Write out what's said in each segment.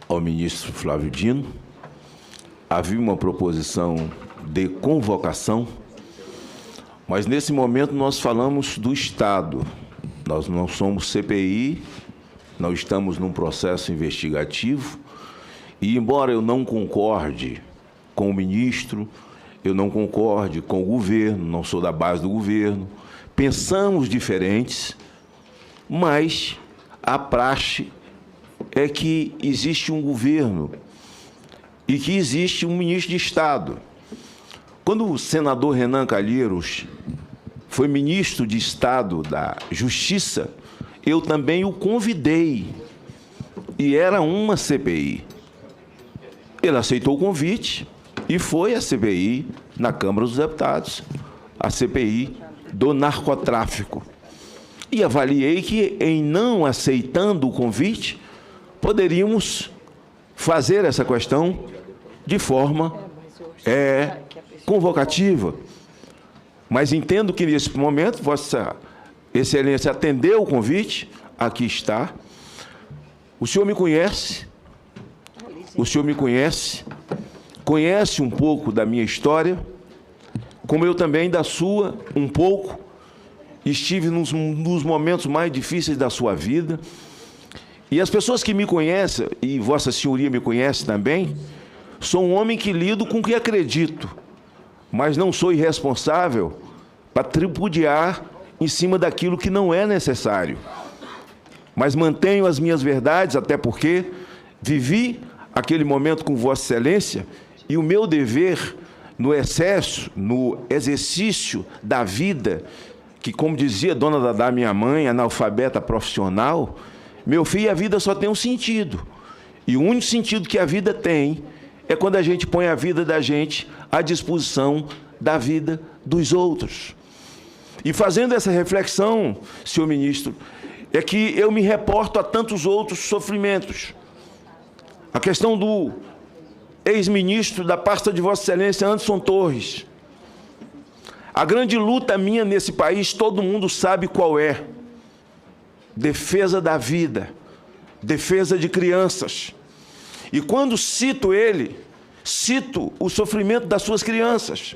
ao ministro Flávio Dino. Havia uma proposição de convocação, mas nesse momento nós falamos do Estado. Nós não somos CPI, não estamos num processo investigativo, e embora eu não concorde com o ministro, eu não concorde com o governo, não sou da base do governo, pensamos diferentes, mas a praxe é que existe um governo e que existe um ministro de Estado. Quando o senador Renan Calheiros foi ministro de Estado da Justiça, eu também o convidei, e era uma CPI. Ele aceitou o convite e foi à CPI na Câmara dos Deputados, a CPI do narcotráfico. E avaliei que, em não aceitando o convite, poderíamos fazer essa questão de forma convocativa. Mas entendo que, nesse momento, Vossa Excelência atendeu o convite, aqui está. O senhor me conhece, conhece um pouco da minha história, como eu também da sua, um pouco. Estive nos momentos mais difíceis da sua vida. E as pessoas que me conhecem, e Vossa Senhoria me conhece também, sou um homem que lido com o que acredito, mas não sou irresponsável para tripudiar em cima daquilo que não é necessário. Mas mantenho as minhas verdades, até porque vivi aquele momento com Vossa Excelência, e o meu dever no excesso, no exercício da vida, que, como dizia Dona Dadá, minha mãe, analfabeta profissional, meu filho, a vida só tem um sentido. E o único sentido que a vida tem é quando a gente põe a vida da gente à disposição da vida dos outros. E fazendo essa reflexão, senhor ministro, é que eu me reporto a tantos outros sofrimentos. A questão do ex-ministro da pasta de Vossa Excelência, Anderson Torres. A grande luta minha nesse país, todo mundo sabe qual é. Defesa da vida, defesa de crianças. E quando cito ele, cito o sofrimento das suas crianças.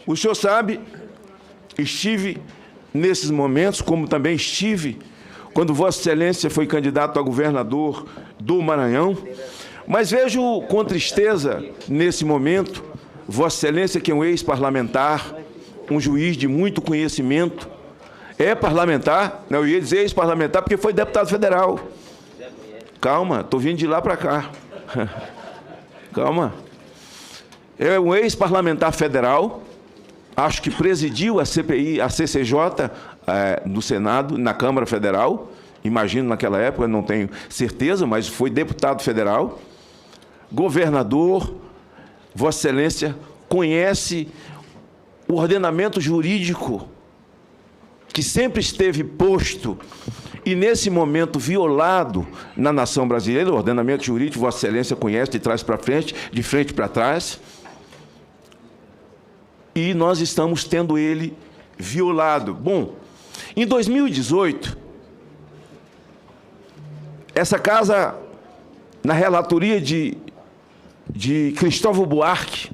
O senhor sabe, estive nesses momentos, como também estive quando Vossa Excelência foi candidato a governador do Maranhão, mas vejo com tristeza, nesse momento, Vossa Excelência, que é um ex-parlamentar, um juiz de muito conhecimento, é parlamentar, não, eu ia dizer ex-parlamentar porque foi deputado federal. Calma, estou vindo de lá para cá. Calma. É um ex-parlamentar federal, acho que presidiu a CPI, a CCJ, no Senado, na Câmara Federal, imagino naquela época, não tenho certeza, mas foi deputado federal, governador. Vossa Excelência conhece o ordenamento jurídico que sempre esteve posto e, nesse momento, violado na nação brasileira. O ordenamento jurídico, Vossa Excelência conhece de trás para frente, de frente para trás. E nós estamos tendo ele violado. Bom, em 2018, essa casa, na relatoria de Cristóvão Buarque,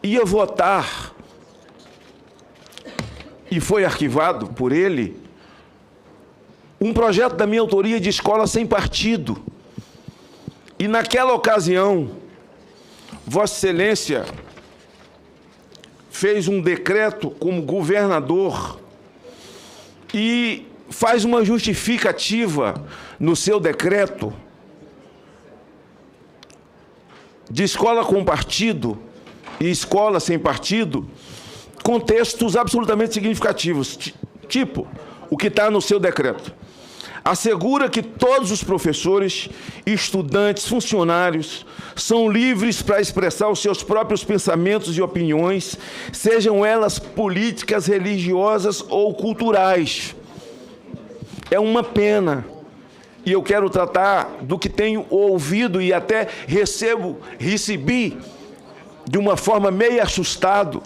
ia votar, e foi arquivado por ele, um projeto da minha autoria de escola sem partido. E, naquela ocasião, Vossa Excelência fez um decreto como governador e faz uma justificativa no seu decreto de escola com partido e escola sem partido, com textos absolutamente significativos, tipo o que está no seu decreto. Assegura que todos os professores, estudantes, funcionários são livres para expressar os seus próprios pensamentos e opiniões, sejam elas políticas, religiosas ou culturais. É uma pena. E eu quero tratar do que tenho ouvido e até recebi de uma forma meio assustado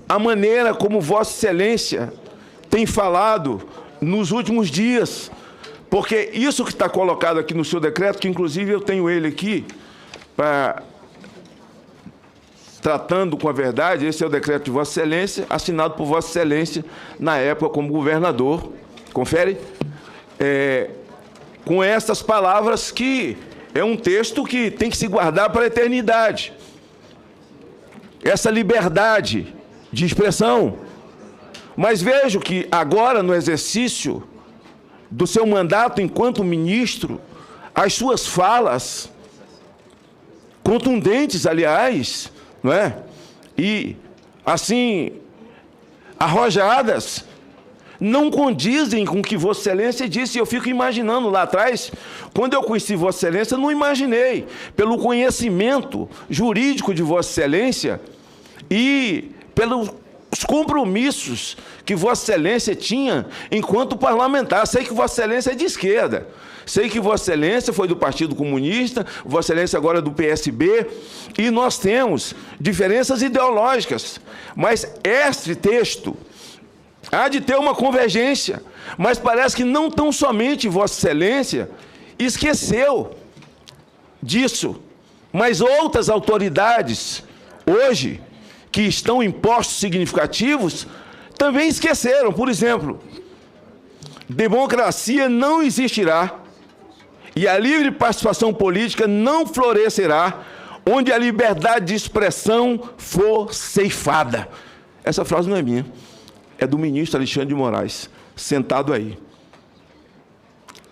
a maneira como Vossa Excelência tem falado nos últimos dias, Porque isso que está colocado aqui no seu decreto, que inclusive eu tenho ele aqui, tratando com a verdade, esse é o decreto de Vossa Excelência, assinado por Vossa Excelência na época como governador. Confere? Com essas palavras, que é um texto que tem que se guardar para a eternidade. Essa liberdade de expressão. Mas vejo que agora, no exercício do seu mandato enquanto ministro, as suas falas, contundentes, aliás, não é? E, assim, arrojadas, não condizem com o que Vossa Excelência disse. Eu fico imaginando lá atrás, quando eu conheci Vossa Excelência, não imaginei, pelo conhecimento jurídico de Vossa Excelência e pelos compromissos que Vossa Excelência tinha enquanto parlamentar. Sei que Vossa Excelência é de esquerda, sei que Vossa Excelência foi do Partido Comunista, Vossa Excelência agora é do PSB, e nós temos diferenças ideológicas, mas este texto há de ter uma convergência, mas parece que não tão somente Vossa Excelência esqueceu disso, mas outras autoridades, hoje, que estão em postos significativos, também esqueceram. Por exemplo, democracia não existirá e a livre participação política não florescerá onde a liberdade de expressão for ceifada. Essa frase não é minha, é do ministro Alexandre de Moraes, sentado aí.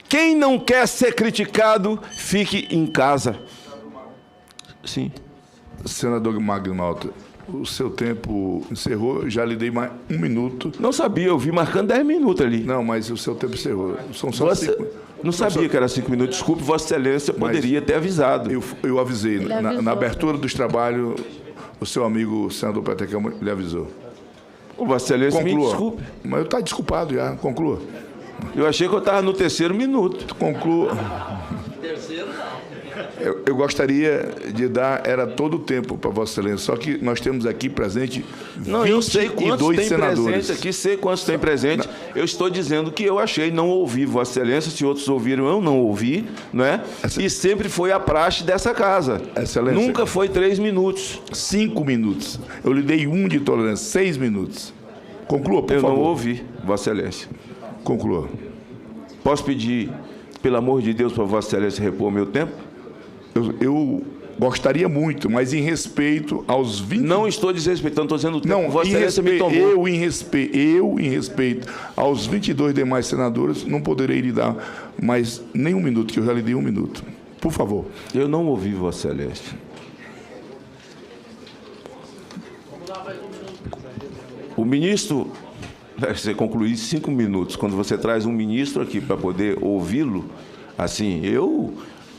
Quem não quer ser criticado, fique em casa. Sim. Senador Magno Malta, o seu tempo encerrou, já lhe dei mais 1 minuto. Não sabia, eu vi marcando 10 minutos ali. Não, mas o seu tempo encerrou. São só 5 minutos. Não sabia que era 5 minutos. Desculpe, Vossa Excelência poderia ter avisado. Eu avisei. Na abertura dos trabalhos, o seu amigo, o senador Peter Câmara, lhe avisou. Vossa Excelência, conclua. Me desculpe. Mas eu estou desculpado já. Conclua. Eu achei que eu estava no 3º minuto. Conclua. Terceiro, não. Eu gostaria de dar, era todo o tempo para Vossa Excelência, só que nós temos aqui presente 22 senadores. Aqui, sei quantos tem presente. Eu estou dizendo que eu achei, não ouvi Vossa Excelência, se outros ouviram, eu não ouvi, não é? E sempre foi a praxe dessa casa. Excelência. Nunca foi 3 minutos. 5 minutos. Eu lhe dei 1 de tolerância, 6 minutos. Conclua, por favor. Eu não ouvi, Vossa Excelência. Conclua. Posso pedir, pelo amor de Deus, para Vossa Excelência repor meu tempo? Eu gostaria muito, mas em respeito aos 20... Não estou desrespeitando, estou dizendo o tempo não, que Vossa Excelência me tomou. Eu, em respeito aos 22 demais senadores, não poderei lhe dar mais nem 1 minuto, que eu já lhe dei 1 minuto. Por favor. Eu não ouvi Vossa Excelência. O ministro... Você concluiu 5 minutos. Quando você traz um ministro aqui para poder ouvi-lo, assim, eu...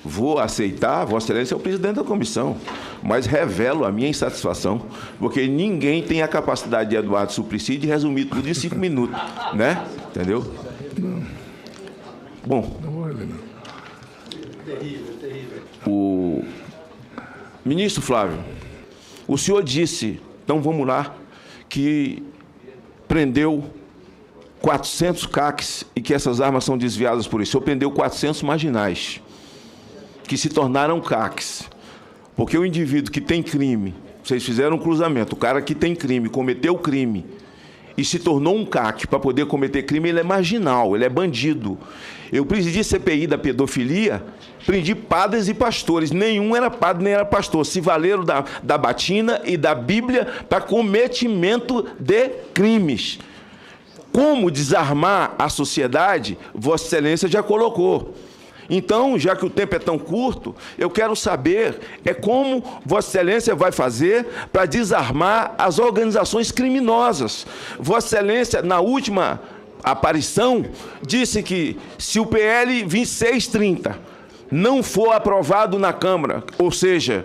vou aceitar, Vossa Excelência é o presidente da comissão, mas revelo a minha insatisfação, porque ninguém tem a capacidade de Eduardo Suplicy de resumir tudo em 5 minutos, né? Entendeu? Bom, o ministro Flávio, o senhor disse, então vamos lá, que prendeu 400 CACs e que essas armas são desviadas por isso. O senhor prendeu 400 marginais, que se tornaram CACs. Porque o indivíduo que tem crime, vocês fizeram um cruzamento, o cara que tem crime, cometeu crime e se tornou um CAC para poder cometer crime, ele é marginal, ele é bandido. Eu presidi CPI da pedofilia, prendi padres e pastores, nenhum era padre nem era pastor, se valeram da batina e da Bíblia para cometimento de crimes. Como desarmar a sociedade, Vossa Excelência já colocou. Então, já que o tempo é tão curto, eu quero saber como Vossa Excelência vai fazer para desarmar as organizações criminosas. Vossa Excelência, na última aparição, disse que se o PL 2630 não for aprovado na Câmara, ou seja,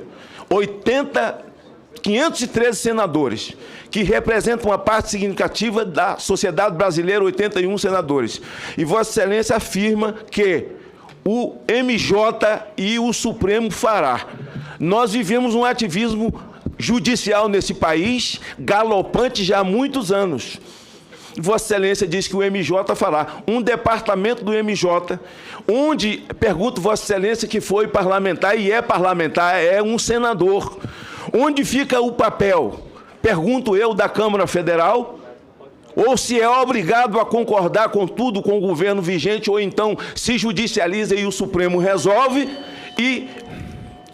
513 senadores, que representam uma parte significativa da sociedade brasileira, 81 senadores, e Vossa Excelência afirma que o MJ e o Supremo fará. Nós vivemos um ativismo judicial nesse país galopante já há muitos anos. Vossa Excelência diz que o MJ fará. Um departamento do MJ, onde, pergunto Vossa Excelência, que foi parlamentar e é parlamentar, é um senador. Onde fica o papel? Pergunto eu, da Câmara Federal, ou se é obrigado a concordar com tudo com o governo vigente, ou então se judicializa e o Supremo resolve e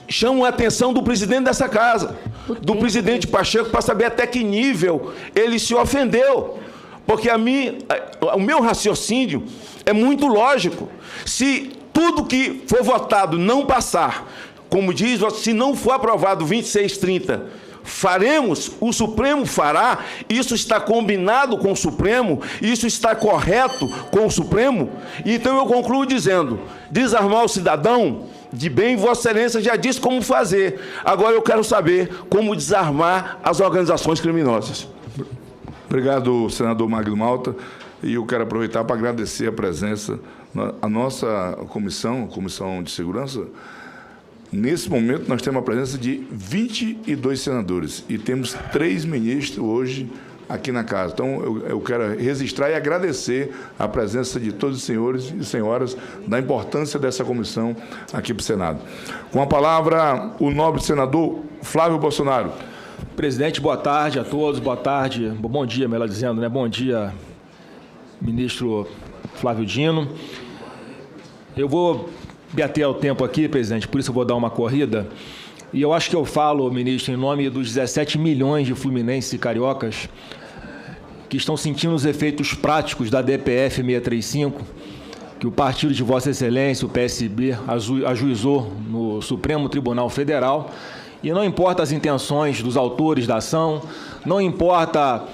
chama a atenção do presidente dessa casa, do presidente Pacheco, para saber até que nível ele se ofendeu. Porque o meu raciocínio é muito lógico. Se tudo que for votado não passar, como diz, se não for aprovado 2630, faremos, o Supremo fará, isso está combinado com o Supremo, isso está correto com o Supremo. Então eu concluo dizendo, desarmar o cidadão, de bem, Vossa Excelência já disse como fazer. Agora eu quero saber como desarmar as organizações criminosas. Obrigado, senador Magno Malta. E eu quero aproveitar para agradecer a presença. A nossa Comissão de Segurança, nesse momento, nós temos a presença de 22 senadores e temos 3 ministros hoje aqui na casa. Então, eu quero registrar e agradecer a presença de todos os senhores e senhoras da importância dessa comissão aqui para o Senado. Com a palavra, o nobre senador Flávio Bolsonaro. Presidente, boa tarde a todos, boa tarde, bom dia, melhor dizendo, né? Bom dia, ministro Flávio Dino. Eu vou me ater ao tempo aqui, presidente, por isso eu vou dar uma corrida. E eu acho que eu falo, ministro, em nome dos 17 milhões de fluminenses e cariocas que estão sentindo os efeitos práticos da DPF 635, que o partido de Vossa Excelência, o PSB, ajuizou no Supremo Tribunal Federal. E não importa as intenções dos autores da ação, não importa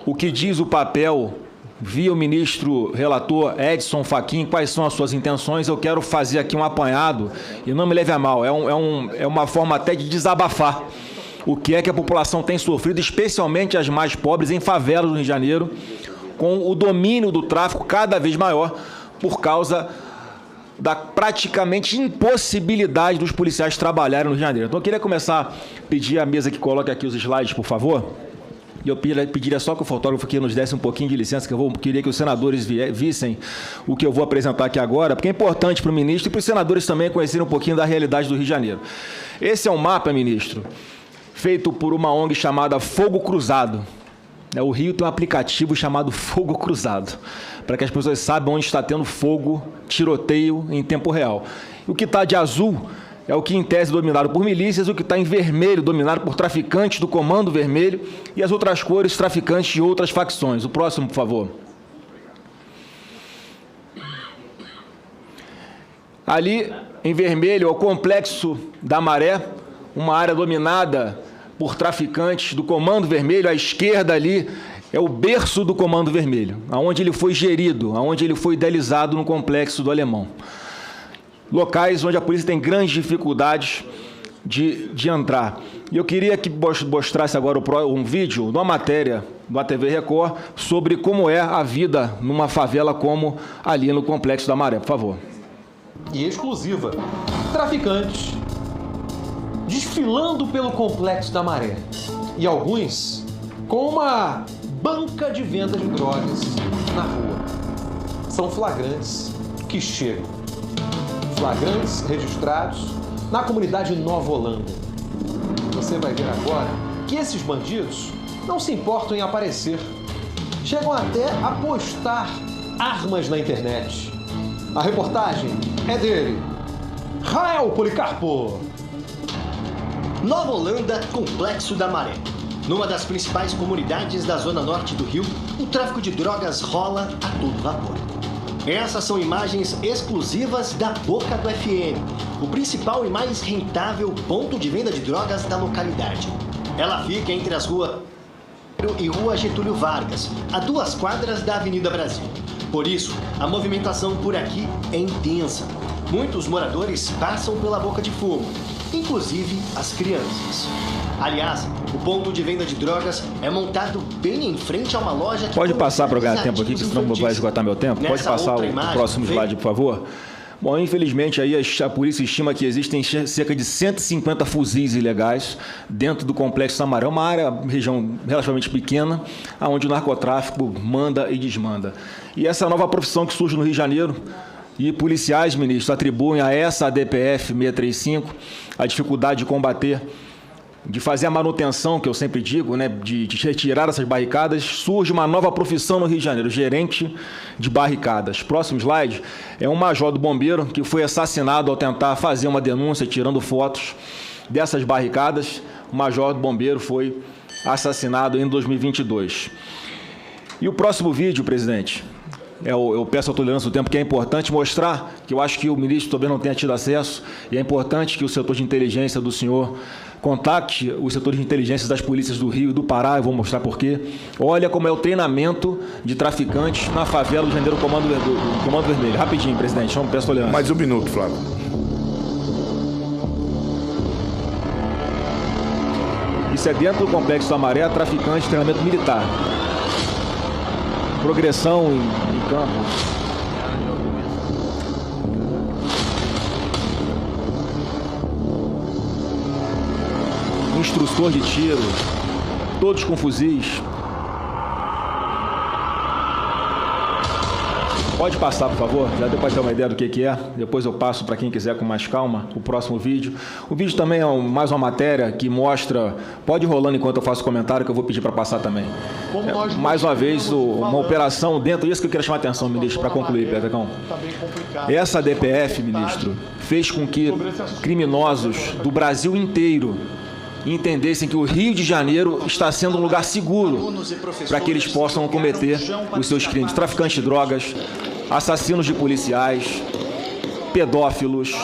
o que diz o papel via o ministro relator Edson Fachin, quais são as suas intenções, eu quero fazer aqui um apanhado, e não me leve a mal, é uma forma até de desabafar o que é que a população tem sofrido, especialmente as mais pobres, em favelas do Rio de Janeiro, com o domínio do tráfico cada vez maior, por causa da praticamente impossibilidade dos policiais trabalharem no Rio de Janeiro. Então, eu queria começar a pedir à mesa que coloque aqui os slides, por favor. E eu pediria só que o fotógrafo aqui nos desse um pouquinho de licença, que eu queria que os senadores vissem o que eu vou apresentar aqui agora, porque é importante para o ministro e para os senadores também conhecerem um pouquinho da realidade do Rio de Janeiro. Esse é um mapa, ministro, feito por uma ONG chamada Fogo Cruzado. O Rio tem um aplicativo chamado Fogo Cruzado, para que as pessoas saibam onde está tendo fogo, tiroteio em tempo real. O que está de azul é o que, em tese, é dominado por milícias, o que está em vermelho, dominado por traficantes do Comando Vermelho, e as outras cores, traficantes de outras facções. O próximo, por favor. Ali, em vermelho, é o Complexo da Maré, uma área dominada por traficantes do Comando Vermelho. À esquerda ali é o berço do Comando Vermelho, onde ele foi gerido, onde ele foi idealizado no Complexo do Alemão. Locais onde a polícia tem grandes dificuldades de entrar. E eu queria que mostrasse agora um vídeo, uma matéria da TV Record, sobre como é a vida numa favela como ali no Complexo da Maré, por favor. E exclusiva. Traficantes desfilando pelo Complexo da Maré. E alguns com uma banca de venda de drogas na rua. São flagrantes que chegam. Flagrantes registrados na comunidade Nova Holanda. Você vai ver agora que esses bandidos não se importam em aparecer. Chegam até a postar armas na internet. A reportagem é dele, Rael Policarpo. Nova Holanda, Complexo da Maré. Numa das principais comunidades da zona norte do Rio, o tráfico de drogas rola a todo vapor. Essas são imagens exclusivas da Boca do FM, o principal e mais rentável ponto de venda de drogas da localidade. Ela fica entre as ruas e Rua Getúlio Vargas, a 2 quadras da Avenida Brasil. Por isso, a movimentação por aqui é intensa. Muitos moradores passam pela boca de fumo, inclusive as crianças. Aliás, o ponto de venda de drogas é montado bem em frente a uma loja que... Pode passar para ganhar tempo aqui, que senão vai esgotar meu tempo. Pode passar o próximo slide, por favor. Bom, infelizmente, aí a polícia estima que existem cerca de 150 fuzis ilegais dentro do Complexo Samaré, uma região relativamente pequena, onde o narcotráfico manda e desmanda. E essa nova profissão que surge no Rio de Janeiro, e policiais, ministro, atribuem a essa DPF 635 a dificuldade de combater, de fazer a manutenção, que eu sempre digo, né, de retirar essas barricadas. Surge uma nova profissão no Rio de Janeiro, gerente de barricadas. Próximo slide é um major do bombeiro que foi assassinado ao tentar fazer uma denúncia, tirando fotos dessas barricadas. O major do bombeiro foi assassinado em 2022. E o próximo vídeo, presidente, eu peço a tolerância do tempo, que é importante mostrar, que eu acho que o ministro também não tenha tido acesso, e é importante que o setor de inteligência do senhor contacte o setor de inteligência das polícias do Rio e do Pará, eu vou mostrar por quê. Olha como é o treinamento de traficantes na favela do Janeiro Comando Vermelho. Rapidinho, presidente, peço tolerância. Mais um minuto, Flávio. Isso é dentro do Complexo Samaré, traficante de treinamento militar. Progressão em campo. Instrutor de tiro, todos com fuzis. Pode passar, por favor, já deu para ter uma ideia do que é. Depois eu passo para quem quiser com mais calma o próximo vídeo. O vídeo também é mais uma matéria que mostra... Pode ir rolando enquanto eu faço comentário, que eu vou pedir para passar também. Mais uma vez, uma operação dentro... Isso que eu quero chamar a atenção, ministro, para concluir, Pedrão. Essa DPF, ministro, fez com que criminosos do Brasil inteiro entendessem que o Rio de Janeiro está sendo um lugar seguro para que eles possam cometer os seus crimes. Traficantes de drogas, assassinos de policiais, pedófilos,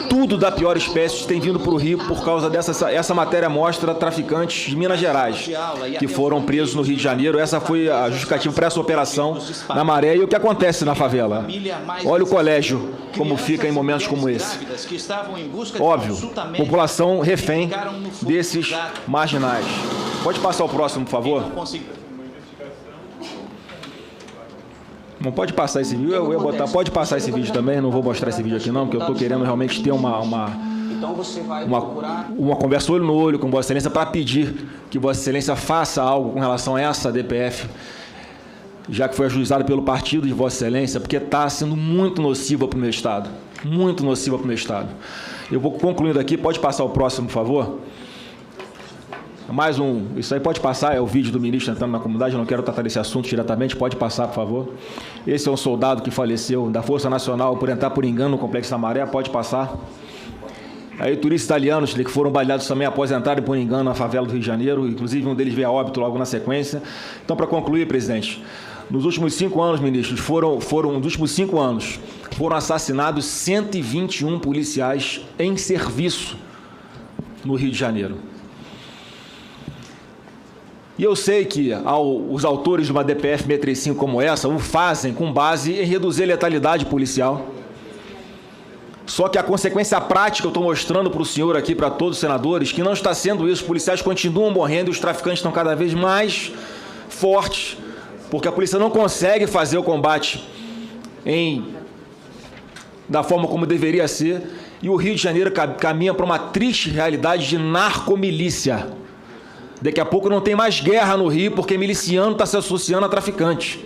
tudo da pior espécie tem vindo para o Rio por causa dessa... Essa matéria mostra traficantes de Minas Gerais que foram presos no Rio de Janeiro. Essa foi a justificativa para essa operação na Maré. E o que acontece na favela? Olha o colégio como fica em momentos como esse. Óbvio, população refém desses marginais. Pode passar o próximo, por favor? Não pode passar esse vídeo, eu ia botar, pode passar esse vídeo também, não vou mostrar esse vídeo aqui não, porque eu estou querendo realmente ter uma conversa olho no olho com Vossa Excelência para pedir que Vossa Excelência faça algo com relação a essa DPF, já que foi ajuizada pelo partido de Vossa Excelência, porque está sendo muito nociva para o meu Estado, muito nociva para o meu Estado. Eu vou concluindo aqui, pode passar o próximo, por favor? Mais um, isso aí pode passar, é o vídeo do ministro entrando na comunidade, eu não quero tratar desse assunto diretamente, pode passar, por favor. Esse é um soldado que faleceu da Força Nacional por entrar por engano no Complexo Samaré, pode passar. Aí turistas italianos que foram baleados também após entrarem por engano na favela do Rio de Janeiro, inclusive um deles veio a óbito logo na sequência. Então, para concluir, presidente, nos últimos 5 anos, ministros, nos últimos 5 anos, foram assassinados 121 policiais em serviço no Rio de Janeiro. E eu sei que os autores de uma DPF 635 como essa o fazem com base em reduzir a letalidade policial. Só que a consequência prática eu estou mostrando para o senhor aqui, para todos os senadores, que não está sendo isso. Os policiais continuam morrendo e os traficantes estão cada vez mais fortes, porque a polícia não consegue fazer o combate da forma como deveria ser. E o Rio de Janeiro caminha para uma triste realidade de narcomilícia. Daqui a pouco não tem mais guerra no Rio, porque miliciano está se associando a traficante.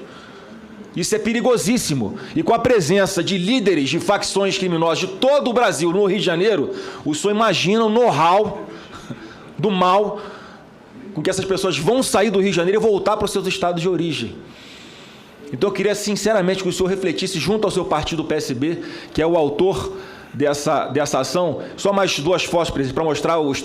Isso é perigosíssimo. E com a presença de líderes de facções criminosas de todo o Brasil no Rio de Janeiro, o senhor imagina o know-how do mal com que essas pessoas vão sair do Rio de Janeiro e voltar para os seus estados de origem. Então eu queria sinceramente que o senhor refletisse junto ao seu partido PSB, que é o autor dessa ação. Só mais 2 fotos, presidente, para mostrar os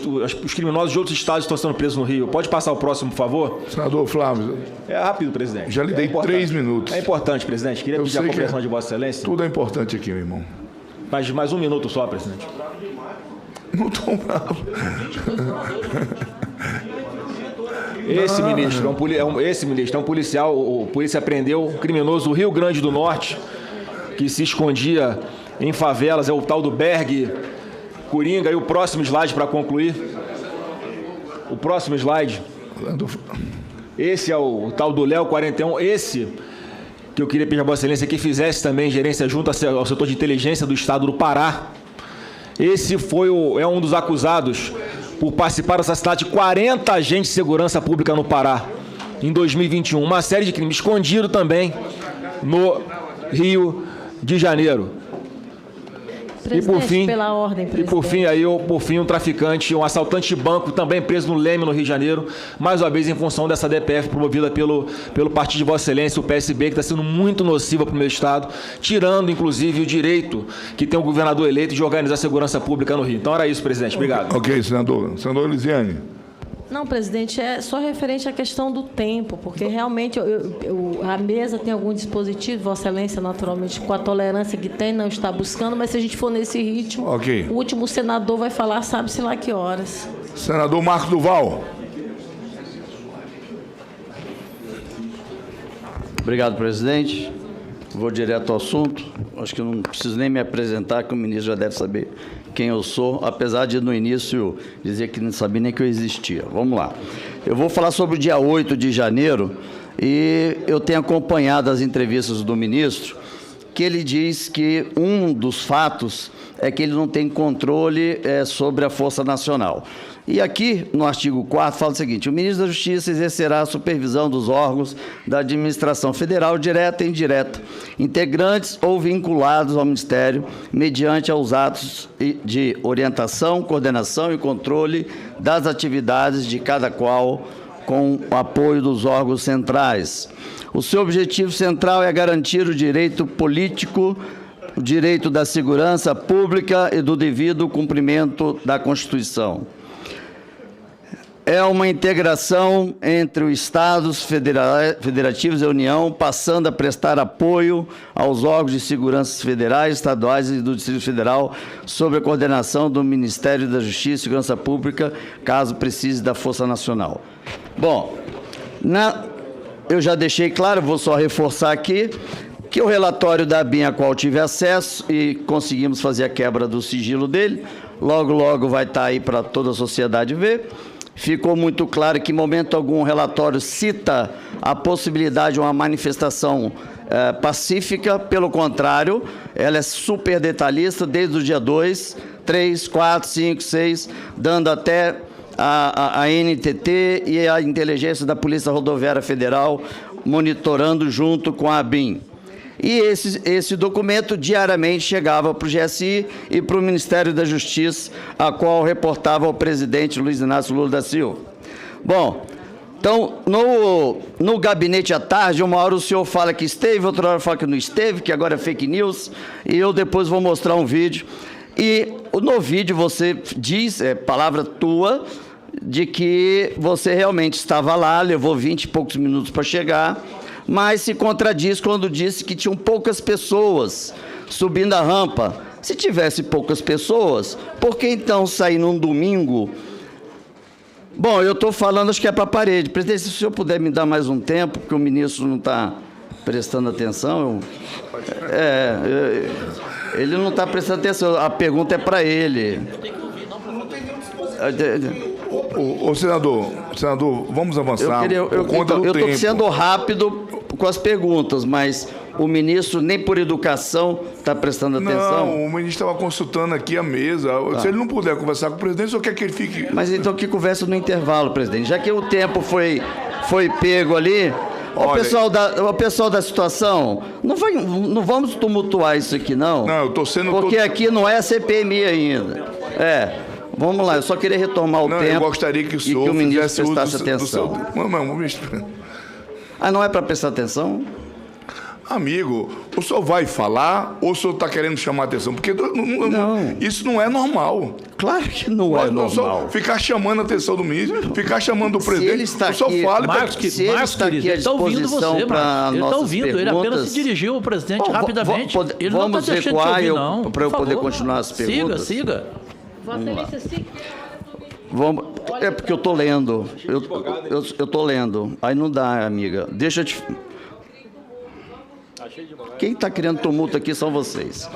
criminosos de outros estados que estão sendo presos no Rio. Pode passar o próximo, por favor? Senador Flávio. É rápido, presidente. Já lhe dei 3 minutos. É importante, presidente. Queria pedir a compreensão de Vossa Excelência. Tudo é importante aqui, meu irmão. Mais 1 minuto só, presidente. Não estou bravo. Esse ministro é um policial. A polícia prendeu um criminoso do Rio Grande do Norte que se escondia em favelas, é o tal do Berg Coringa. E o próximo slide para concluir. O próximo slide. Esse é o tal do Léo 41. Esse que eu queria pedir a Vossa Excelência que fizesse também gerência junto ao setor de inteligência do Estado do Pará. Esse é um dos acusados por participar do assassinato de 40 agentes de segurança pública no Pará, em 2021. Uma série de crimes escondidos também no Rio de Janeiro. E por fim, pela ordem, presidente. Por fim, um traficante, um assaltante de banco, também preso no Leme, no Rio de Janeiro, mais uma vez em função dessa DPF promovida pelo partido de Vossa Excelência, o PSB, que está sendo muito nociva para o meu Estado, tirando, inclusive, o direito que tem o governador eleito de organizar a segurança pública no Rio. Então, era isso, presidente. Obrigado. Ok, senador. Senador Elisiane. Não, presidente, é só referente à questão do tempo, porque realmente a mesa tem algum dispositivo, Vossa Excelência, naturalmente, com a tolerância que tem, não está buscando, mas se a gente for nesse ritmo, okay, o último senador vai falar, sabe-se lá que horas. Senador Marco Duval. Obrigado, presidente. Vou direto ao assunto. Acho que eu não preciso nem me apresentar, que o ministro já deve saber quem eu sou, apesar de, no início, dizer que não sabia nem que eu existia. Vamos lá. Eu vou falar sobre o dia 8 de janeiro e eu tenho acompanhado as entrevistas do ministro, que ele diz que um dos fatos é que ele não tem controle sobre a Força Nacional. E aqui, no artigo 4º, fala o seguinte: o ministro da Justiça exercerá a supervisão dos órgãos da administração federal, direta e indireta, integrantes ou vinculados ao Ministério, mediante aos atos de orientação, coordenação e controle das atividades de cada qual, com o apoio dos órgãos centrais. O seu objetivo central é garantir o direito político, o direito da segurança pública e do devido cumprimento da Constituição. É uma integração entre os Estados federativos e a União, passando a prestar apoio aos órgãos de segurança federais, estaduais e do Distrito Federal, sob a coordenação do Ministério da Justiça e Segurança Pública, caso precise da Força Nacional. Bom, eu já deixei claro, vou só reforçar aqui, que o relatório da ABIN, a qual tive acesso e conseguimos fazer a quebra do sigilo dele, logo vai estar aí para toda a sociedade ver. Ficou muito claro que, em momento algum, o relatório cita a possibilidade de uma manifestação pacífica. Pelo contrário, ela é super detalhista, desde o dia 2, 3, 4, 5, 6, dando até a NTT e a inteligência da Polícia Rodoviária Federal, monitorando junto com a ABIN. E esse documento diariamente chegava para o GSI e para o Ministério da Justiça, a qual reportava ao presidente Luiz Inácio Lula da Silva. Bom, então, no gabinete à tarde, uma hora o senhor fala que esteve, outra hora fala que não esteve, que agora é fake news, e eu depois vou mostrar um vídeo. E no vídeo você diz, palavra tua, de que você realmente estava lá, levou 20 e poucos minutos para chegar, mas se contradiz quando disse que tinham poucas pessoas subindo a rampa. Se tivesse poucas pessoas, por que então sair num domingo? Bom, eu estou falando, acho que é para a parede. Presidente, se o senhor puder me dar mais um tempo, porque o ministro não está prestando atenção. Ele não está prestando atenção, a pergunta é para ele. Ô, senador, vamos avançar. Eu estou sendo rápido com as perguntas, mas o ministro nem por educação está prestando atenção. Não, o ministro estava consultando aqui a mesa. Tá. Se ele não puder conversar com o presidente, só quer que ele fique... Mas então que conversa no intervalo, presidente. Já que o tempo foi pego ali... O pessoal da situação, não vamos tumultuar isso aqui, não. Não, eu estou sendo... Porque aqui não é CPMI ainda. Vamos lá, eu só queria retomar o tempo. Eu gostaria que o senhor e que o ministro prestasse atenção. Não é para prestar atenção? Amigo, o senhor vai falar ou o senhor está querendo chamar a atenção? Porque isso não é normal. Claro que não é normal. Ficar chamando a atenção do ministro, ficar chamando o presidente, ele está o senhor aqui, fale... Se ele está aqui à disposição para nossas perguntas... Ele está ouvindo, ele apenas se dirigiu ao presidente rapidamente. Ele não está deixando de ouvir, não. Para eu poder continuar as perguntas? Siga. Vossa Excelência, sim. É porque eu estou lendo. Eu estou lendo. Aí não dá, amiga. Deixa eu te... Quem está criando tumulto aqui são vocês.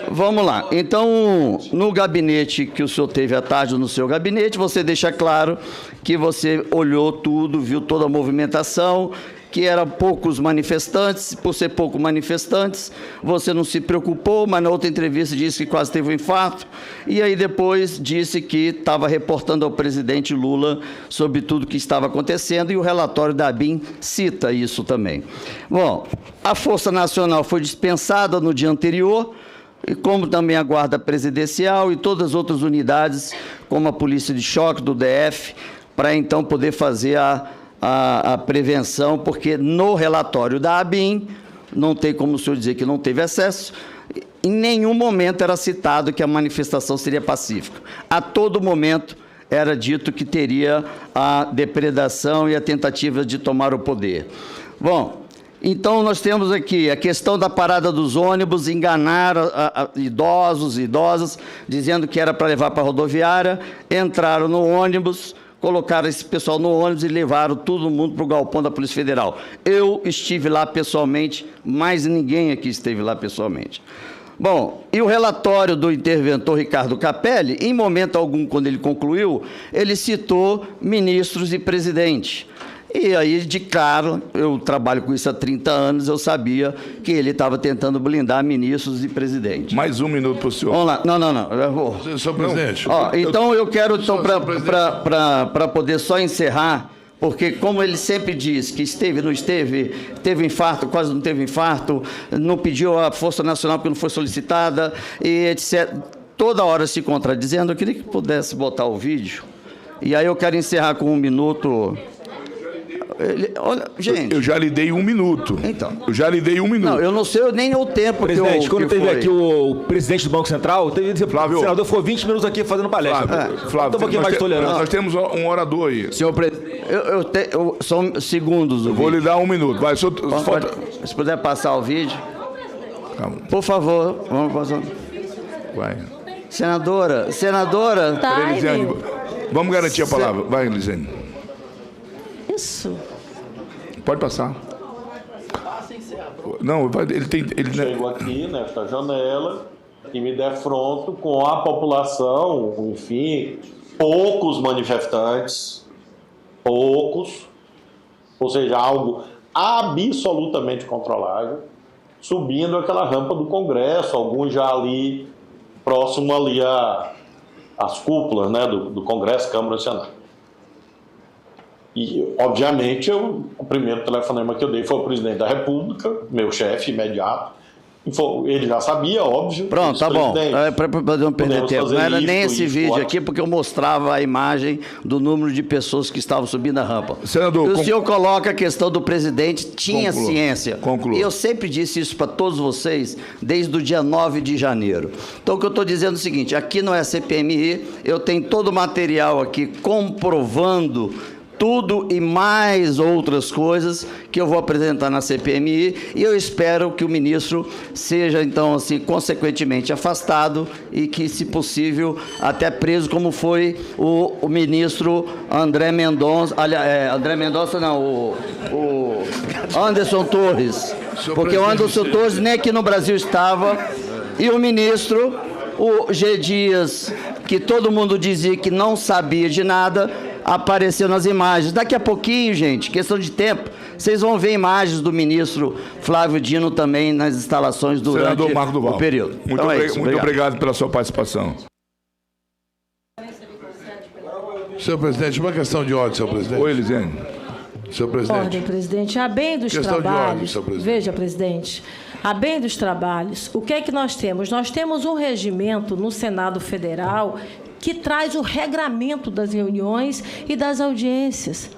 Vamos lá. Então, no gabinete que o senhor teve à tarde, no seu gabinete, você deixa claro que você olhou tudo, viu toda a movimentação, que eram poucos manifestantes, por ser poucos manifestantes, você não se preocupou, mas na outra entrevista disse que quase teve um infarto, e aí depois disse que estava reportando ao presidente Lula sobre tudo que estava acontecendo, e o relatório da ABIN cita isso também. Bom, a Força Nacional foi dispensada no dia anterior, e como também a Guarda Presidencial e todas as outras unidades, como a Polícia de Choque do DF, para então poder fazer a prevenção, porque no relatório da ABIN, não tem como o senhor dizer que não teve acesso, em nenhum momento era citado que a manifestação seria pacífica. A todo momento era dito que teria a depredação e a tentativa de tomar o poder. Bom, então nós temos aqui a questão da parada dos ônibus, enganar idosos e idosas, dizendo que era para levar para a rodoviária, entraram no ônibus, colocaram esse pessoal no ônibus e levaram todo mundo para o galpão da Polícia Federal. Eu estive lá pessoalmente, mas ninguém aqui esteve lá pessoalmente. Bom, e o relatório do interventor Ricardo Capelli, em momento algum, quando ele concluiu, ele citou ministros e presidente. E aí, de cara, eu trabalho com isso há 30 anos, eu sabia que ele estava tentando blindar ministros e presidentes. Mais um minuto para o senhor. Vamos lá. Não. Eu vou. Senhor presidente. Então, eu quero, para poder só encerrar, porque, como ele sempre diz, que esteve, não esteve, teve infarto, quase não teve infarto, não pediu a Força Nacional porque não foi solicitada, e etc. Toda hora se contradizendo, eu queria que pudesse botar o vídeo. E aí eu quero encerrar com 1 minuto... Olha, gente. Eu já lhe dei 1 minuto. Então. Eu já lhe dei 1 minuto. Não, eu não sei nem o tempo. Presidente, quando teve aqui o presidente do Banco Central, Flávio, o senador ficou 20 minutos aqui fazendo palestra. Flávio, um pouquinho mais tolerante. Nós temos um orador aí. Senhor presidente, são segundos. Eu vou lhe dar 1 minuto. Vai, se puder passar o vídeo. Calma. Por favor, vamos passar. Vai. Senadora. Tá, Elisene, vamos garantir a palavra. Vai, Elisene. Isso. Pode passar. Não, ele tem... Chego aqui nesta janela e me defronto com a população, enfim, poucos manifestantes, ou seja, algo absolutamente controlável, subindo aquela rampa do Congresso, alguns já ali, próximo ali às cúpulas, né, do Congresso, Câmara e Senado. E, obviamente, o primeiro telefonema que eu dei foi ao presidente da República, meu chefe imediato. Ele já sabia, óbvio. Pronto, tá bom. Para não perder tempo. Não era nem esse vídeo aqui, porque eu mostrava a imagem do número de pessoas que estavam subindo a rampa. Senador, o senhor coloca a questão do presidente, tinha ciência. Conclua. E eu sempre disse isso para todos vocês, desde o dia 9 de janeiro. Então, o que eu estou dizendo é o seguinte, aqui no CPMI, eu tenho todo o material aqui comprovando tudo e mais outras coisas que eu vou apresentar na CPMI, e eu espero que o ministro seja, então, assim, consequentemente afastado e que, se possível, até preso, como foi o ministro André Mendonça, o Anderson Torres, porque o Anderson Torres nem aqui no Brasil estava, e o ministro, o G. Dias, que todo mundo dizia que não sabia de nada, apareceu nas imagens. Daqui a pouquinho, gente, questão de tempo, vocês vão ver imagens do ministro Flávio Dino também nas instalações durante o período. Muito obrigado pela sua participação. Senhor presidente, uma questão de ordem, senhor presidente. Oi, Elisene. Senhor presidente. Ordem, presidente. A bem dos questão trabalhos... de ordem, senhor presidente. Veja, presidente. A bem dos trabalhos, o que é que nós temos? Nós temos um regimento no Senado Federal que traz o regramento das reuniões e das audiências.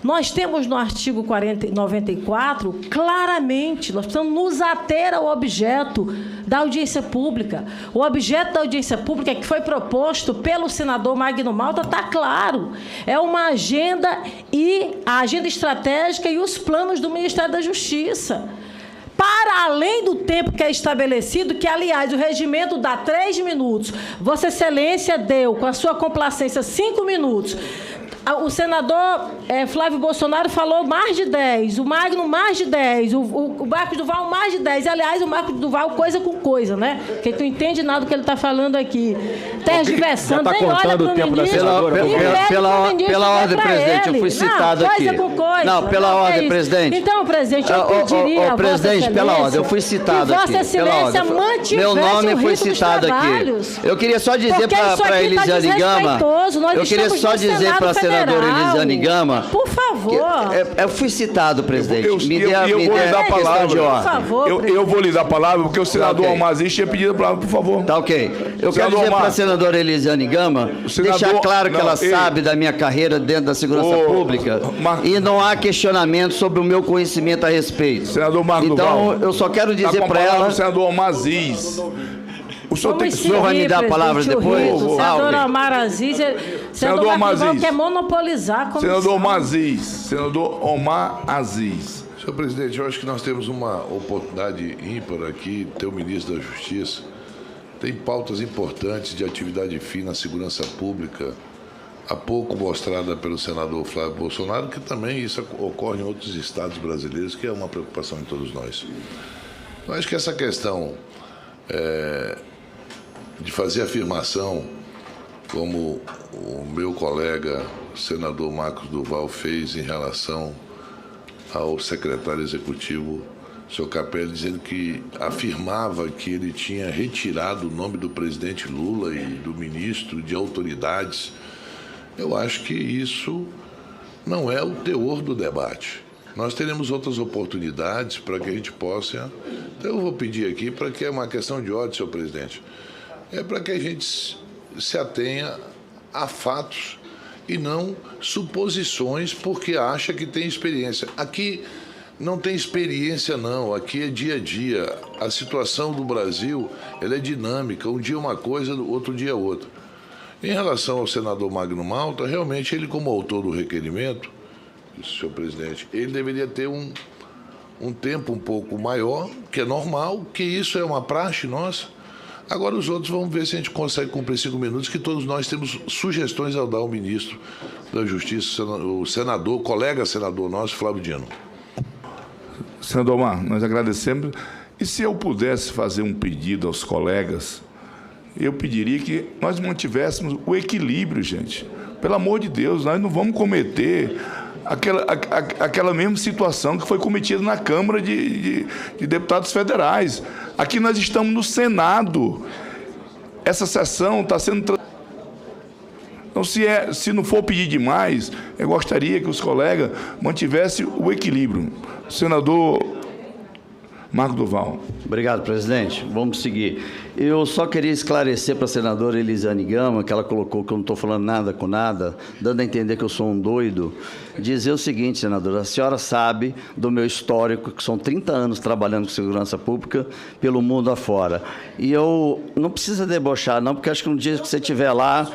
Nós temos no artigo 94, claramente, nós precisamos nos ater ao objeto da audiência pública. O objeto da audiência pública que foi proposto pelo senador Magno Malta está claro. É uma agenda e a agenda estratégica e os planos do Ministério da Justiça. Para além do tempo que é estabelecido, que, aliás, o regimento dá 3 minutos. Vossa Excelência deu, com a sua complacência, 5 minutos. O senador Flávio Bolsonaro falou mais de 10, o Magno mais de 10, o Marcos Duval mais de 10. Aliás, o Marcos Duval coisa com coisa, né? Porque tu não entende nada do que ele está falando aqui. Tergiversando, nem olha para o ministro. Pela ordem, presidente, eu fui citado aqui. Coisa com coisa. coisa. Não, pela ordem, presidente. Então, presidente, eu pediria a presidente, pela ordem, eu fui citado aqui. Vossa Excelência mantivesse meu nome o foi rito dos citado trabalhos. aqui. Eu queria só dizer para Elisiane Gama. Eu queria só dizer para a senadora Elisiane Gama. Por favor. Eu fui citado, presidente. Eu vou lhe dar a palavra. Por favor, eu vou lhe dar a palavra, porque o senador Omar Aziz tinha pedido a palavra, por favor. Tá ok. Eu quero dizer para a senadora Elisiane Gama, deixar claro que ela sabe da minha carreira dentro da segurança pública e não há questionamento sobre o meu conhecimento a respeito. Senador Marco Então, Duval, eu só quero dizer para ela... O senador Omar Aziz. O senhor vai me dar a palavra depois? O senador Omar Aziz... Senador Omar Aziz quer monopolizar a comissão. Senador Omar Aziz. Senhor presidente, eu acho que nós temos uma oportunidade ímpar aqui, ter o ministro da Justiça. Tem pautas importantes de atividade fina na segurança pública, há pouco mostrada pelo senador Flávio Bolsonaro, que também isso ocorre em outros estados brasileiros, que é uma preocupação em todos nós. Eu acho que essa questão de fazer afirmação, como o meu colega senador Marcos Duval fez em relação ao secretário executivo, senhor Capelli, dizendo que afirmava que ele tinha retirado o nome do presidente Lula e do ministro de autoridades. Eu acho que isso não é o teor do debate. Nós teremos outras oportunidades para que a gente possa... Então eu vou pedir aqui, para que é uma questão de ordem, senhor presidente, é para que a gente se atenha a fatos e não suposições porque acha que tem experiência. Aqui não tem experiência, não. Aqui é dia a dia. A situação do Brasil, ela é dinâmica. Um dia uma coisa, outro dia outra. Em relação ao senador Magno Malta, realmente ele, como autor do requerimento, senhor presidente, ele deveria ter um tempo um pouco maior, que é normal, que isso é uma praxe nossa. Agora os outros vamos ver se a gente consegue cumprir 5 minutos, que todos nós temos sugestões ao dar ao ministro da Justiça, o senador, colega senador nosso, Flávio Dino. Senador Omar, nós agradecemos. E se eu pudesse fazer um pedido aos colegas, eu pediria que nós mantivéssemos o equilíbrio, gente. Pelo amor de Deus, nós não vamos cometer aquela mesma situação que foi cometida na Câmara de Deputados Federais. Aqui nós estamos no Senado. Essa sessão está sendo... Então, se não for pedir demais, eu gostaria que os colegas mantivessem o equilíbrio. Senador Marco Duval. Obrigado, presidente. Vamos seguir. Eu só queria esclarecer para a senadora Elisiane Gama, que ela colocou que eu não estou falando nada com nada, dando a entender que eu sou um doido, dizer o seguinte, senadora, a senhora sabe do meu histórico, que são 30 anos trabalhando com segurança pública pelo mundo afora. E eu não precisa debochar, não, porque acho que um dia que você estiver lá...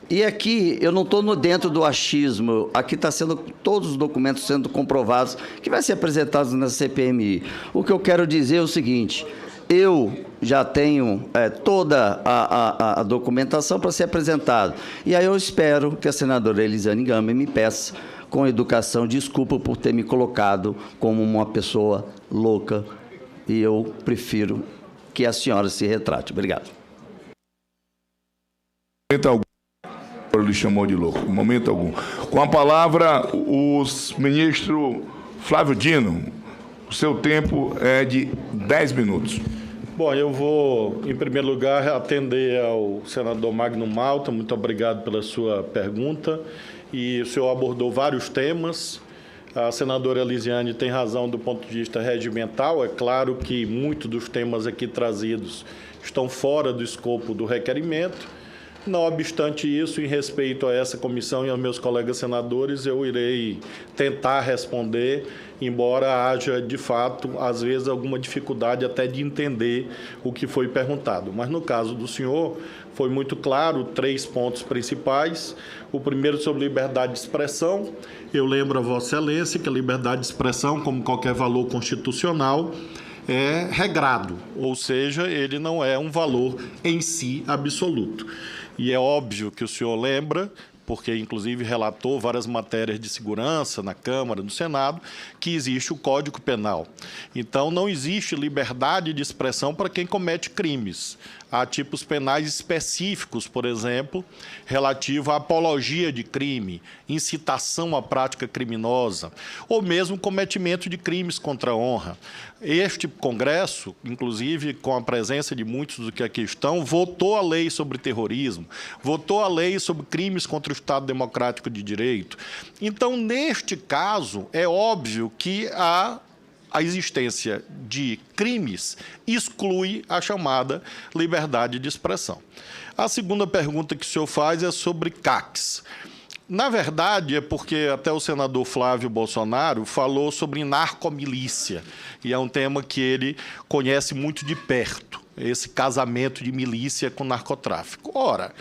E aqui, eu não estou dentro do achismo, aqui está sendo todos os documentos sendo comprovados, que vai ser apresentados na CPMI. O que eu quero dizer é o seguinte, eu já tenho toda a documentação para ser apresentada. E aí eu espero que a senadora Elisiane Gama me peça, com educação, desculpa por ter me colocado como uma pessoa louca, e eu prefiro que a senhora se retrate. Obrigado. Ele chamou de louco, em momento algum. Com a palavra, o ministro Flávio Dino. O seu tempo é de 10 minutos. Bom, eu vou, em primeiro lugar, atender ao senador Magno Malta. Muito obrigado pela sua pergunta. E o senhor abordou vários temas. A senadora Elisiane tem razão do ponto de vista regimental. É claro que muitos dos temas aqui trazidos estão fora do escopo do requerimento. Não obstante isso, em respeito a essa comissão e aos meus colegas senadores, eu irei tentar responder, embora haja, de fato, às vezes, alguma dificuldade até de entender o que foi perguntado. Mas, no caso do senhor, foi muito claro 3 pontos principais. O primeiro, sobre liberdade de expressão. Eu lembro a Vossa Excelência que a liberdade de expressão, como qualquer valor constitucional, é regrado, ou seja, ele não é um valor em si absoluto. E é óbvio que o senhor lembra, porque inclusive relatou várias matérias de segurança na Câmara, no Senado, que existe o Código Penal. Então, não existe liberdade de expressão para quem comete crimes. Há tipos penais específicos, por exemplo, relativo à apologia de crime, incitação à prática criminosa, ou mesmo cometimento de crimes contra a honra. Este Congresso, inclusive com a presença de muitos do que aqui estão, votou a lei sobre terrorismo, votou a lei sobre crimes contra o Estado Democrático de Direito. Então, neste caso, é óbvio que a existência de crimes exclui a chamada liberdade de expressão. A segunda pergunta que o senhor faz é sobre CACs. Na verdade, é porque até o senador Flávio Bolsonaro falou sobre narcomilícia, e é um tema que ele conhece muito de perto, esse casamento de milícia com narcotráfico. Ora,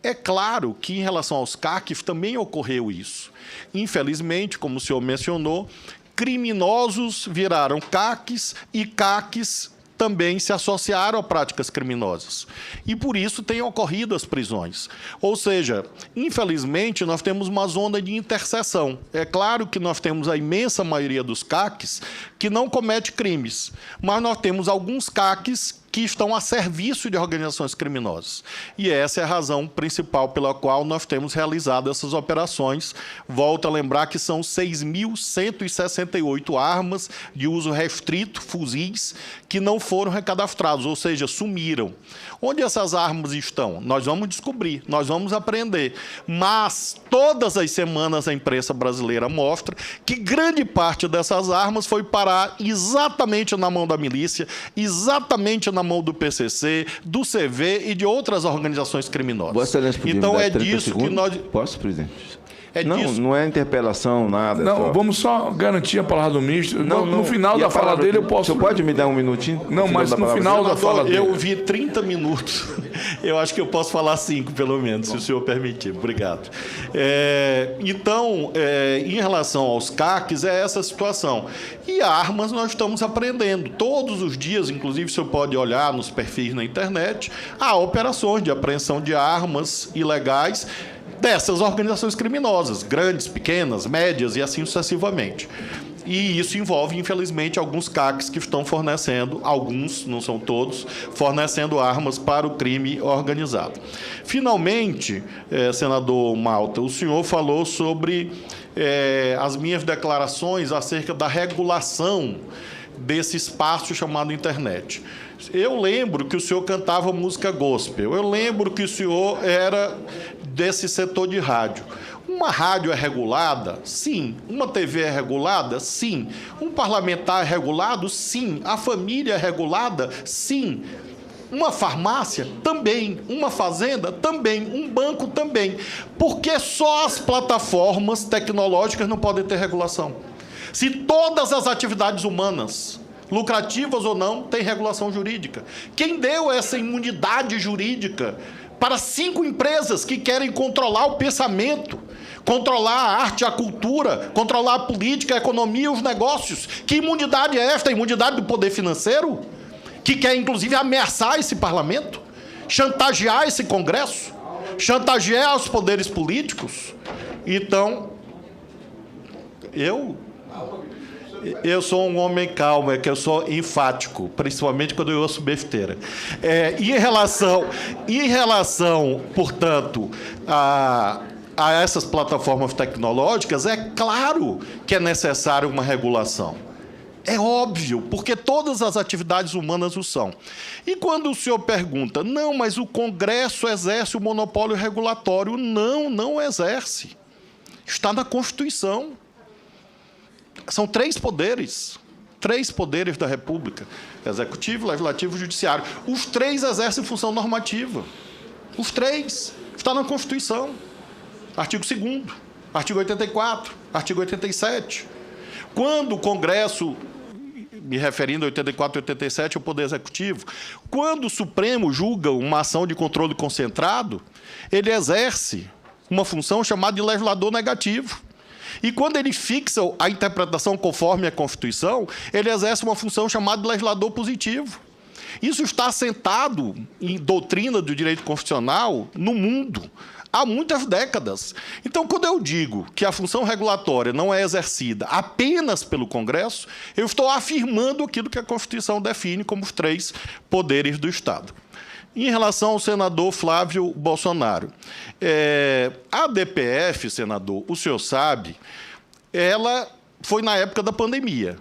é claro que em relação aos CACs também ocorreu isso. Infelizmente, como o senhor mencionou, criminosos viraram CACs e CACs também se associaram a práticas criminosas. E por isso têm ocorrido as prisões. Ou seja, infelizmente, nós temos uma zona de interseção. É claro que nós temos a imensa maioria dos CACs que não comete crimes, mas nós temos alguns CACs que estão a serviço de organizações criminosas. E essa é a razão principal pela qual nós temos realizado essas operações. Volto a lembrar que são 6.168 armas de uso restrito, fuzis, que não foram recadastrados, ou seja, sumiram. Onde essas armas estão? Nós vamos descobrir, nós vamos aprender. Mas todas as semanas a imprensa brasileira mostra que grande parte dessas armas foi parar exatamente na mão da milícia, exatamente na mão do PCC, do CV e de outras organizações criminosas. Vossa Excelência, então é disso que nós... Posso, presidente? Disso. Não é interpelação, nada. Não, vamos só garantir a palavra do ministro. No final da fala dele eu posso... O senhor pode me dar um minutinho? Não, mas no final da fala dele... Eu vi 30 minutos. Eu acho que eu posso falar 5, pelo menos, se o senhor permitir. Obrigado. Então, em relação aos CACs, é essa situação. E armas nós estamos aprendendo. Todos os dias, inclusive, o senhor pode olhar nos perfis na internet, há operações de apreensão de armas ilegais dessas organizações criminosas, grandes, pequenas, médias e assim sucessivamente. E isso envolve, infelizmente, alguns CACs que estão fornecendo, alguns, não são todos, fornecendo armas para o crime organizado. Finalmente, senador Malta, o senhor falou sobre as minhas declarações acerca da regulação desse espaço chamado internet. Eu lembro que o senhor cantava música gospel, eu lembro que o senhor era desse setor de rádio. Uma rádio é regulada? Sim. Uma TV é regulada? Sim. Um parlamentar é regulado? Sim. A família é regulada? Sim. Uma farmácia? Também. Uma fazenda? Também. Um banco? Também. Porque só as plataformas tecnológicas não podem ter regulação. Se todas as atividades humanas, lucrativas ou não, têm regulação jurídica. Quem deu essa imunidade jurídica para 5 empresas que querem controlar o pensamento, controlar a arte, a cultura, controlar a política, a economia, os negócios? Que imunidade é esta? A imunidade do poder financeiro? Que quer, inclusive, ameaçar esse parlamento? Chantagear esse Congresso? Chantagear os poderes políticos? Então, eu sou um homem calmo, é que eu sou enfático, principalmente quando eu ouço besteira. Em relação, portanto, a essas plataformas tecnológicas, é claro que é necessário uma regulação. É óbvio, porque todas as atividades humanas o são. E quando o senhor pergunta, não, mas o Congresso exerce o monopólio regulatório. Não, não exerce. Está na Constituição. São 3 poderes. 3 poderes da República. Executivo, Legislativo e Judiciário. Os 3 exercem função normativa. Os 3. Está na Constituição. Artigo 2º, artigo 84, artigo 87. Quando o Congresso, me referindo a 84 e 87, é o Poder Executivo, quando o Supremo julga uma ação de controle concentrado, ele exerce uma função chamada de legislador negativo. E quando ele fixa a interpretação conforme a Constituição, ele exerce uma função chamada de legislador positivo. Isso está assentado em doutrina do direito constitucional no mundo há muitas décadas. Então, quando eu digo que a função regulatória não é exercida apenas pelo Congresso, eu estou afirmando aquilo que a Constituição define como os 3 poderes do Estado. Em relação ao senador Flávio Bolsonaro, a DPF, senador, o senhor sabe, ela foi na época da pandemia.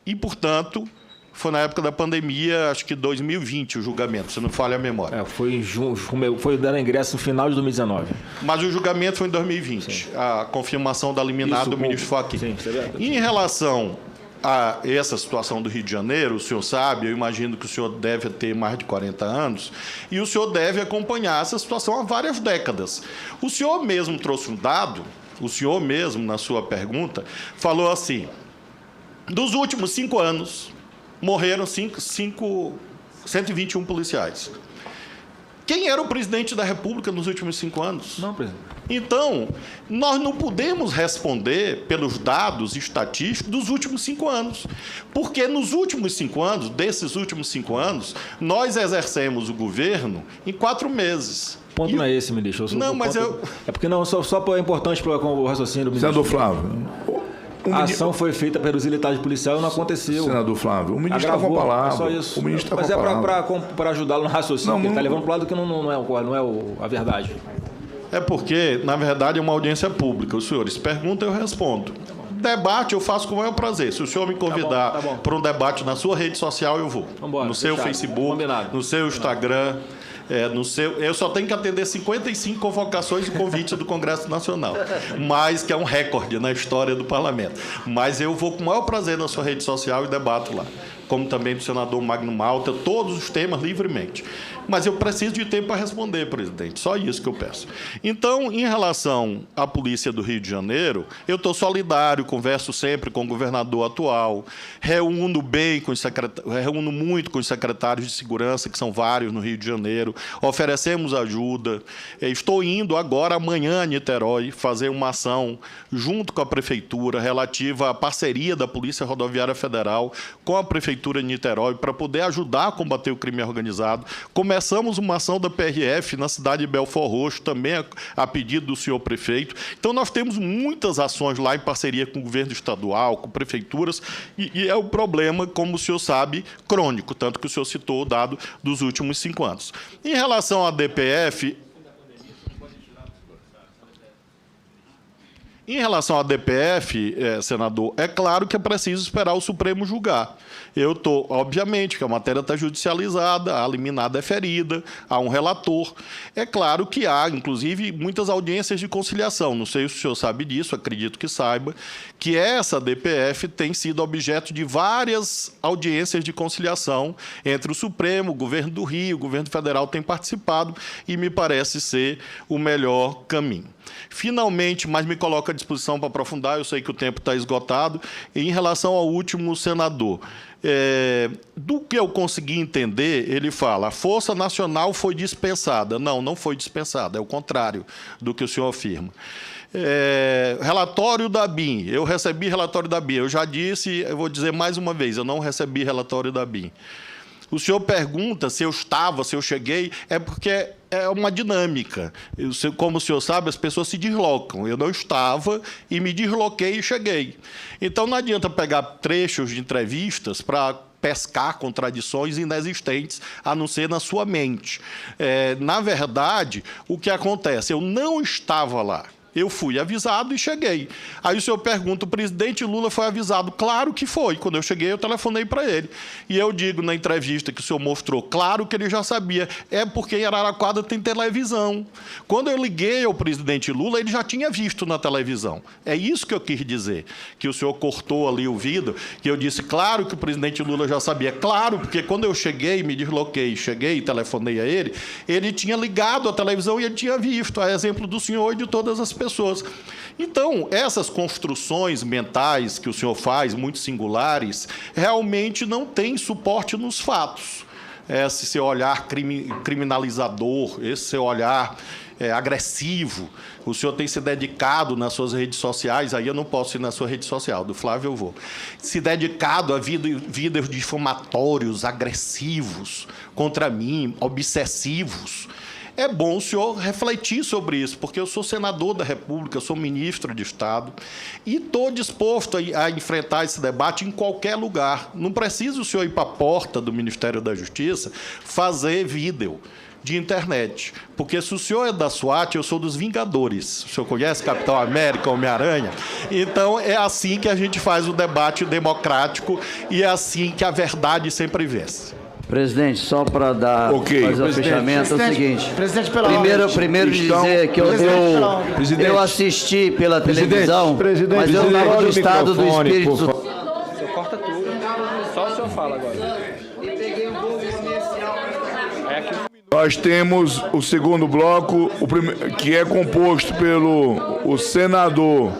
E, portanto, foi na época da pandemia, acho que 2020, o julgamento, se não falha a memória. Foi em junho, foi dando ingresso no final de 2019. Mas o julgamento foi em 2020, sim. A confirmação da liminar do ministro Fachin. Sim, isso é verdade. Em relação a essa situação do Rio de Janeiro, o senhor sabe, eu imagino que o senhor deve ter mais de 40 anos, e o senhor deve acompanhar essa situação há várias décadas. O senhor mesmo trouxe um dado, o senhor mesmo, na sua pergunta, falou assim, dos últimos 5 anos, morreram 121 policiais. Quem era o presidente da República nos últimos 5 anos? Não, presidente. Então, nós não podemos responder pelos dados estatísticos dos últimos 5 anos. Porque nos últimos 5 anos, desses últimos 5 anos, nós exercemos o governo em 4 meses. O ponto não é esse, ministro. Não, mas ponto... É porque não, só é importante para o raciocínio do ministro. Senador Flávio. A ação foi feita pelos militares policiais e não aconteceu. Senador Flávio, o ministro está com a palavra. Só isso. O ministro mas tá para ajudá-lo no raciocínio, porque ele está levando para o lado que não é a verdade. É porque, na verdade, é uma audiência pública. Os senhores perguntam, eu respondo. Debate eu faço com o maior prazer. Se o senhor me convidar para um debate na sua rede social, eu vou. Vambora, no seu Facebook, combinado. No seu Instagram. Eu só tenho que atender 55 convocações e convites do Congresso Nacional, mas que é um recorde na história do Parlamento. Mas eu vou com o maior prazer na sua rede social e debato lá, como também do senador Magno Malta, todos os temas livremente. Mas eu preciso de tempo para responder, presidente. Só isso que eu peço. Então, em relação à Polícia do Rio de Janeiro, eu estou solidário, converso sempre com o governador atual, reúno muito com os secretários de segurança, que são vários no Rio de Janeiro, oferecemos ajuda. Estou indo agora, amanhã, a Niterói, fazer uma ação junto com a Prefeitura relativa à parceria da Polícia Rodoviária Federal com a Prefeitura de Niterói para poder ajudar a combater o crime organizado. Começamos uma ação da PRF na cidade de Belford Roxo, também a pedido do senhor prefeito. Então, nós temos muitas ações lá em parceria com o governo estadual, com prefeituras, e é um problema, como o senhor sabe, crônico, tanto que o senhor citou o dado dos últimos 5 anos. Em relação à DPF... Em relação à DPF, senador, é claro que é preciso esperar o Supremo julgar. Obviamente, que a matéria está judicializada, a liminar deferida, há um relator. É claro que há, inclusive, muitas audiências de conciliação. Não sei se o senhor sabe disso, acredito que saiba, que essa DPF tem sido objeto de várias audiências de conciliação entre o Supremo, o governo do Rio, o governo federal tem participado e me parece ser o melhor caminho. Finalmente, mas me coloco à disposição para aprofundar, eu sei que o tempo está esgotado, e em relação ao último senador, do que eu consegui entender, ele fala, a Força Nacional foi dispensada. Não foi dispensada, é o contrário do que o senhor afirma. Relatório da BIM, eu recebi relatório da BIM, eu já disse, eu vou dizer mais uma vez, eu não recebi relatório da BIM. O senhor pergunta se eu estava, se eu cheguei, é porque é uma dinâmica. Como o senhor sabe, as pessoas se deslocam. Eu não estava e me desloquei e cheguei. Então, não adianta pegar trechos de entrevistas para pescar contradições inexistentes, a não ser na sua mente. Na verdade, o que acontece? Eu não estava lá. Eu fui avisado e cheguei. Aí o senhor pergunta, o presidente Lula foi avisado? Claro que foi. Quando eu cheguei, eu telefonei para ele. E eu digo na entrevista que o senhor mostrou, claro que ele já sabia. É porque em Araraquara tem televisão. Quando eu liguei ao presidente Lula, ele já tinha visto na televisão. É isso que eu quis dizer. Que o senhor cortou ali o vídeo, que eu disse, claro que o presidente Lula já sabia. Claro, porque quando eu cheguei, me desloquei, cheguei e telefonei a ele, ele tinha ligado a televisão e ele tinha visto, a exemplo do senhor e de todas as pessoas. Então, essas construções mentais que o senhor faz, muito singulares, realmente não têm suporte nos fatos. Esse seu olhar criminalizador, esse seu olhar agressivo, o senhor tem se dedicado nas suas redes sociais, aí eu não posso ir na sua rede social, do Flávio eu vou, se dedicado a vídeos difamatórios, agressivos contra mim, obsessivos. É bom o senhor refletir sobre isso, porque eu sou senador da República, eu sou ministro de Estado e estou disposto a enfrentar esse debate em qualquer lugar. Não precisa o senhor ir para a porta do Ministério da Justiça fazer vídeo. de internet. Porque se o senhor é da SWAT, eu sou dos Vingadores. O senhor conhece Capitão América, Homem-Aranha? Então, é assim que a gente faz o debate democrático e é assim que a verdade sempre vence. Presidente, só para fazer o fechamento, é o seguinte. Presidente, primeiro dizer que eu assisti pela televisão, mas eu não estava no estado do Espírito Santo. O senhor corta tudo. Só o senhor fala agora. Nós temos o segundo bloco, que é composto pelo senador